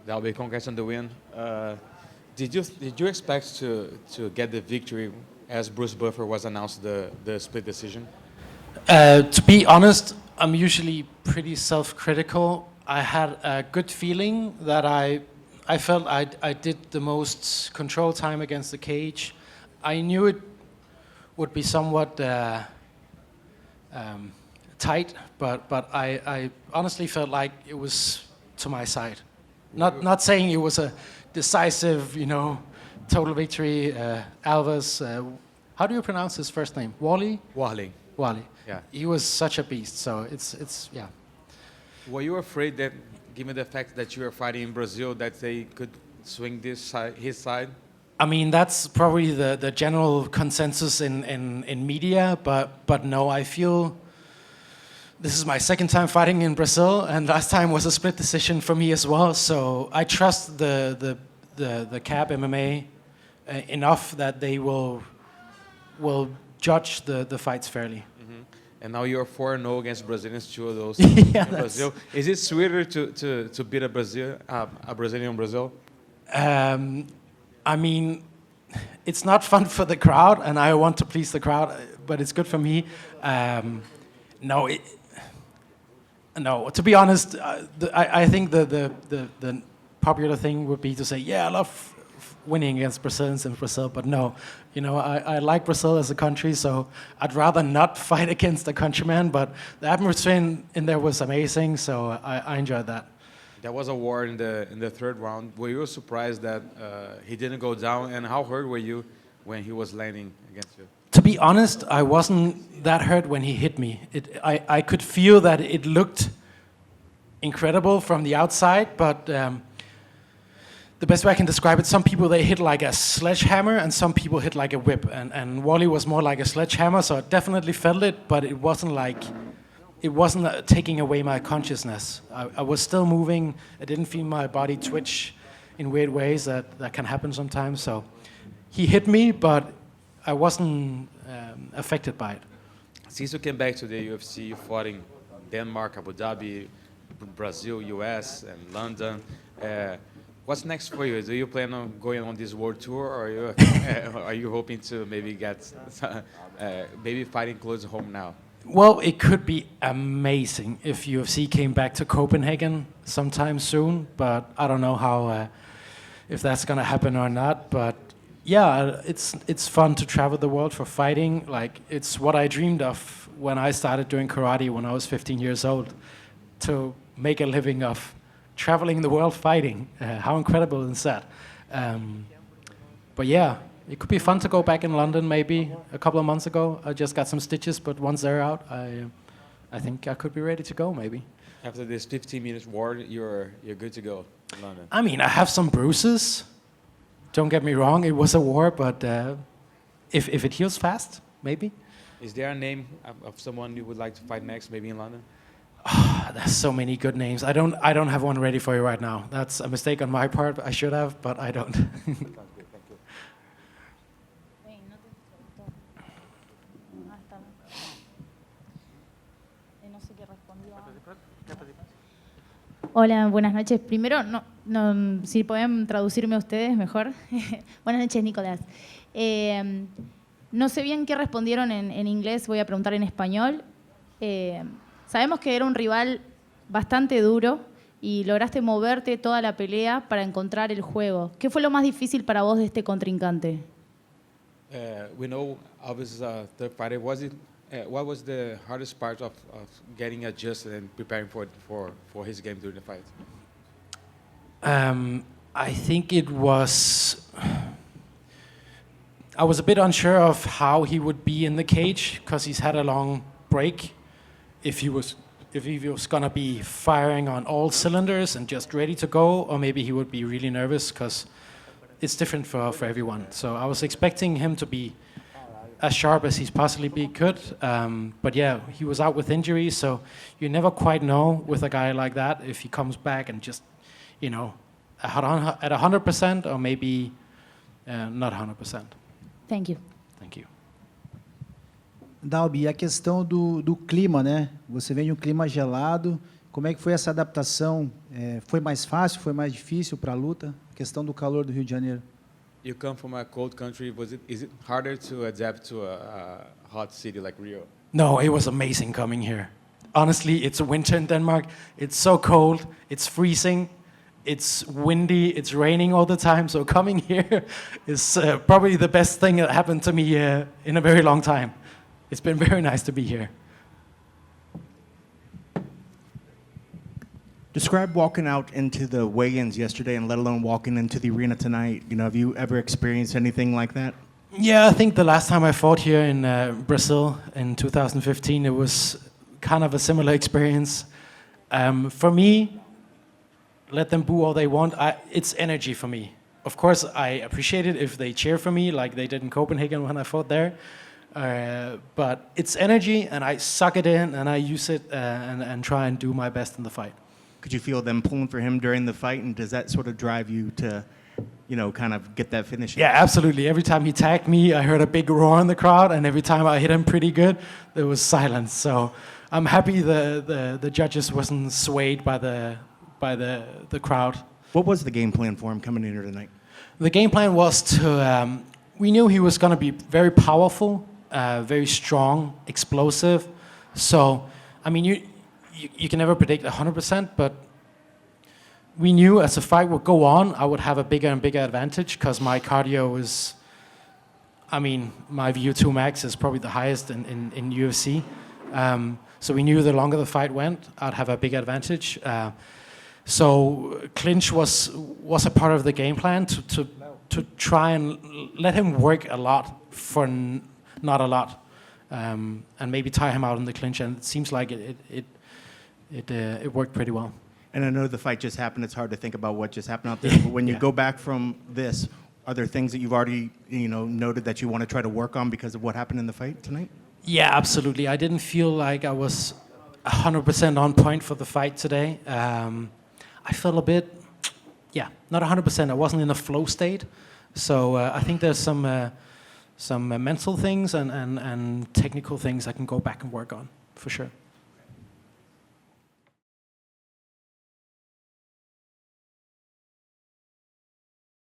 Dalby, congrats on the win. Did you expect to get the victory as Bruce Buffer was announced the split decision? To be honest, I'm usually pretty self-critical. I had a good feeling that I felt I did the most control time against the cage. I knew it would be somewhat tight, but I honestly felt like it was to my side. Not saying it was a decisive, total victory. Alves, how do you pronounce his first name? Warlley? Warlley. Warlley. Yeah. He was such a beast, so it's yeah. Were you afraid that, given the fact that you were fighting in Brazil, that they could swing his side? I mean, that's probably the general consensus in media, but no, I feel this is my second time fighting in Brazil, and last time was a split decision for me as well. So I trust the CAB MMA enough that they will judge the fights fairly. Mm-hmm. And now you're 4-0 against Brazilians, 2 of those Yeah, in Brazil. Is it sweeter to beat a Brazilian in Brazil? I mean, it's not fun for the crowd, and I want to please the crowd, but it's good for me. No, to be honest, I think the popular thing would be to say, yeah, I love winning against Brazilians in Brazil, but no. I like Brazil as a country, so I'd rather not fight against a countryman, but the atmosphere in there was amazing, so I enjoyed that. There was a war in the third round. Were you surprised that he didn't go down, and how hurt were you when he was landing against you? To be honest, I wasn't that hurt when he hit me. I could feel that it looked incredible from the outside, but the best way I can describe it, some people, they hit like a sledgehammer, and some people hit like a whip. And Warlley was more like a sledgehammer, so I definitely felt it, but it wasn't taking away my consciousness. I was still moving. I didn't feel my body twitch in weird ways that can happen sometimes. So he hit me, but I wasn't affected by it. Since you came back to the UFC, you fought in Denmark, Abu Dhabi, Brazil, US, and London. What's next for you? Do you plan on going on this world tour, or are you hoping to maybe get maybe fighting close to home now? Well, it could be amazing if UFC came back to Copenhagen sometime soon, but I don't know how if that's gonna happen or not. But yeah, it's fun to travel the world for fighting. Like, it's what I dreamed of when I started doing karate when I was 15 years old, to make a living of traveling the world fighting. How incredible is that? But yeah, it could be fun to go back in London maybe. A couple of months ago, I just got some stitches, but once they're out, I think I could be ready to go maybe. After this 15-minute war, you're good to go in London. I mean, I have some bruises. Don't get me wrong, it was a war, but if it heals fast, maybe. Is there a name of someone you would like to fight next, maybe in London? There's so many good names. I don't have one ready for you right now. That's a mistake on my part. I should have, but I don't. Hola, buenas noches. Primero, si pueden traducirme ustedes mejor. Buenas noches, Nicolás. No sé bien qué respondieron en inglés, voy a preguntar en español. Sabemos que era un rival bastante duro y lograste moverte toda la pelea para encontrar el juego. ¿Qué fue lo más difícil para vos de este contrincante? We know Alves is a third fighter. What was the hardest part of getting adjusted and preparing for his game during the fight? I think it was... I was a bit unsure of how he would be in the cage because he's had a long break. If he was gonna be firing on all cylinders and just ready to go, or maybe he would be really nervous because it's different for everyone. So I was expecting him to be as sharp as he's possibly could. But yeah, he was out with injury, so you never quite know with a guy like that if he comes back and just, at 100% or maybe not 100%. Thank you. Thank you. Dalby, a questão do clima, né? Você vem de um clima gelado Como é que foi essa adaptação? Foi mais fácil, foi mais difícil para a luta? A questão do calor do Rio de Janeiro. You come from a cold country. Is it harder to adapt to a hot city like Rio? No, it was amazing coming here. Honestly, it's winter in Denmark. It's so cold. It's freezing. It's windy. It's raining all the time. So coming here is probably the best thing that happened to me in a very long time. It's been very nice to be here. Describe walking out into the weigh-ins yesterday and let alone walking into the arena tonight. You know, have you ever experienced anything like that? Yeah, I think the last time I fought here in Brazil in 2015, it was kind of a similar experience. For me, let them boo all they want. It's energy for me. Of course, I appreciate it if they cheer for me like they did in Copenhagen when I fought there. But it's energy, and I suck it in, and I use it and try and do my best in the fight. Could you feel them pulling for him during the fight, and does that sort of drive you to, you know, kind of get that finish? Yeah, absolutely. Every time he tagged me, I heard a big roar in the crowd, and every time I hit him pretty good, there was silence. So I'm happy the judges wasn't swayed by the crowd. What was the game plan for him coming in here tonight? The game plan was to. We knew he was going to be very powerful, very strong, explosive. So, I mean, you can never predict 100%, but we knew as the fight would go on, I would have a bigger and bigger advantage because my cardio is, I mean, my VO2 max is probably the highest in UFC. So we knew the longer the fight went, I'd have a big advantage. So clinch was a part of the game plan to try and let him work a lot for not a lot, and maybe tire him out in the clinch. And it seems like it worked pretty well. And I know the fight just happened. It's hard to think about what just happened out there. But when you go back from this, are there things that you've already, you know, noted that you want to try to work on because of what happened in the fight tonight? Yeah, absolutely. I didn't feel like I was 100% on point for the fight today. I felt a bit, not 100%. I wasn't in a flow state. So I think there's some mental things and technical things I can go back and work on, for sure.